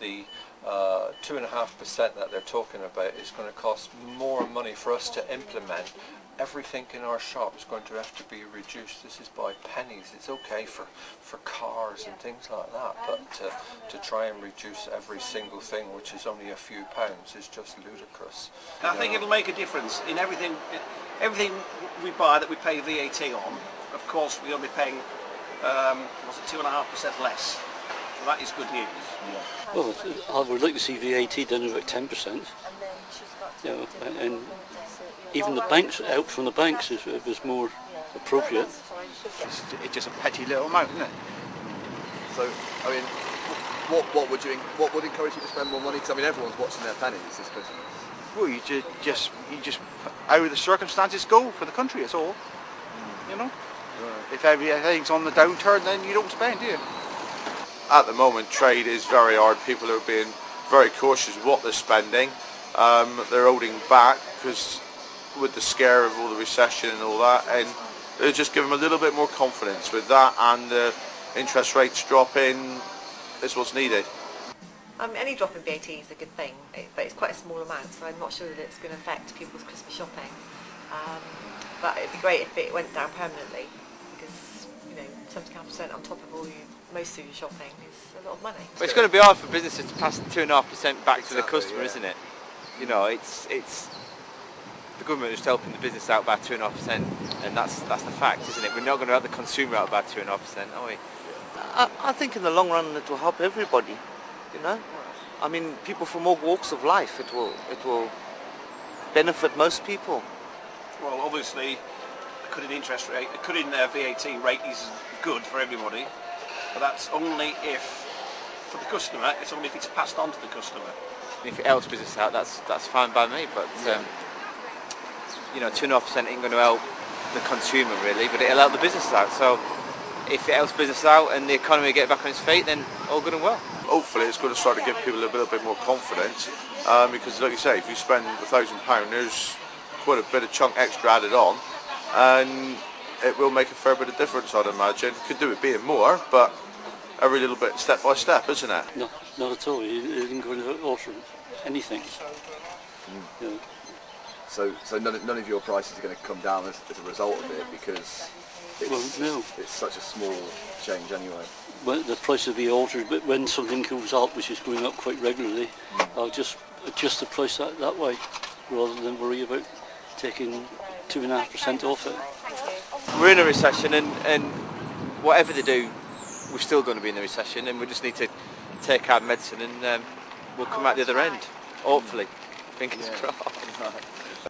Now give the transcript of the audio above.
the 2.5% that they're talking about is going to cost more money for us to implement. Everything in our shop is going to have to be reduced. This is by pennies. It's okay for cars and things like that, but to try and reduce every single thing, which is only a few pounds, is just ludicrous. I think it'll make a difference in everything. Everything we buy that we pay VAT on, of course, we'll be paying 2.5% less. So that is good news. Yeah. Well, I would like to see VAT down to about 10%. You know, and even the banks, out from the banks, was more appropriate. It's just a petty little amount, isn't it? So, I mean, what would encourage you to spend more money? Because I mean, everyone's watching their pennies this Christmas. Well, you just out of the circumstances go for the country. It's all. You know. Right. If everything's on the downturn, then you don't spend, do you? At the moment, trade is very hard. People are being very cautious of what they're spending. They're holding back because with the scare of all the recession and all that, and it'll just give them a little bit more confidence with that, and the interest rates dropping is what's needed. Any drop in VAT is a good thing, but it's quite a small amount, so I'm not sure that it's going to affect people's Christmas shopping. But it'd be great if it went down permanently, because 7.5% on top of most of your shopping is a lot of money. Well, it's going to be hard for businesses to pass 2.5% back to the customer, yeah. Isn't it? You know, it's the government is helping the business out by 2.5%, and that's the fact, isn't it? We're not going to help the consumer out by 2.5%, are we? I think in the long run it will help everybody. You know, I mean, people from all walks of life. It will benefit most people. Well, obviously, a cut in interest rate, a cut in VAT rate is good for everybody, but that's only if, for the customer, it's only if it's passed on to the customer. If it helps business out, that's fine by me. But 2.5% ain't going to help the consumer really, but it'll help the business out. So if it helps business out and the economy get back on its feet, then all good and well. Hopefully it's going to start to give people a little bit more confidence, because like you say, if you spend £1,000, there's quite a bit of chunk extra added on, and it will make a fair bit of difference, I'd imagine. Could do it being more, but every little bit step by step, isn't it? No, not at all. You isn't going to alter anything. Yeah. So none of your prices are going to come down as a result of it, because it's such a small change anyway. Well, the price will be altered, but when something goes up, which is going up quite regularly, I'll just adjust the price that way, rather than worry about taking 2.5% off it. We're in a recession, and whatever they do, we're still going to be in a recession, and we just need to take our medicine, and we'll come out the other end, hopefully. Fingers crossed.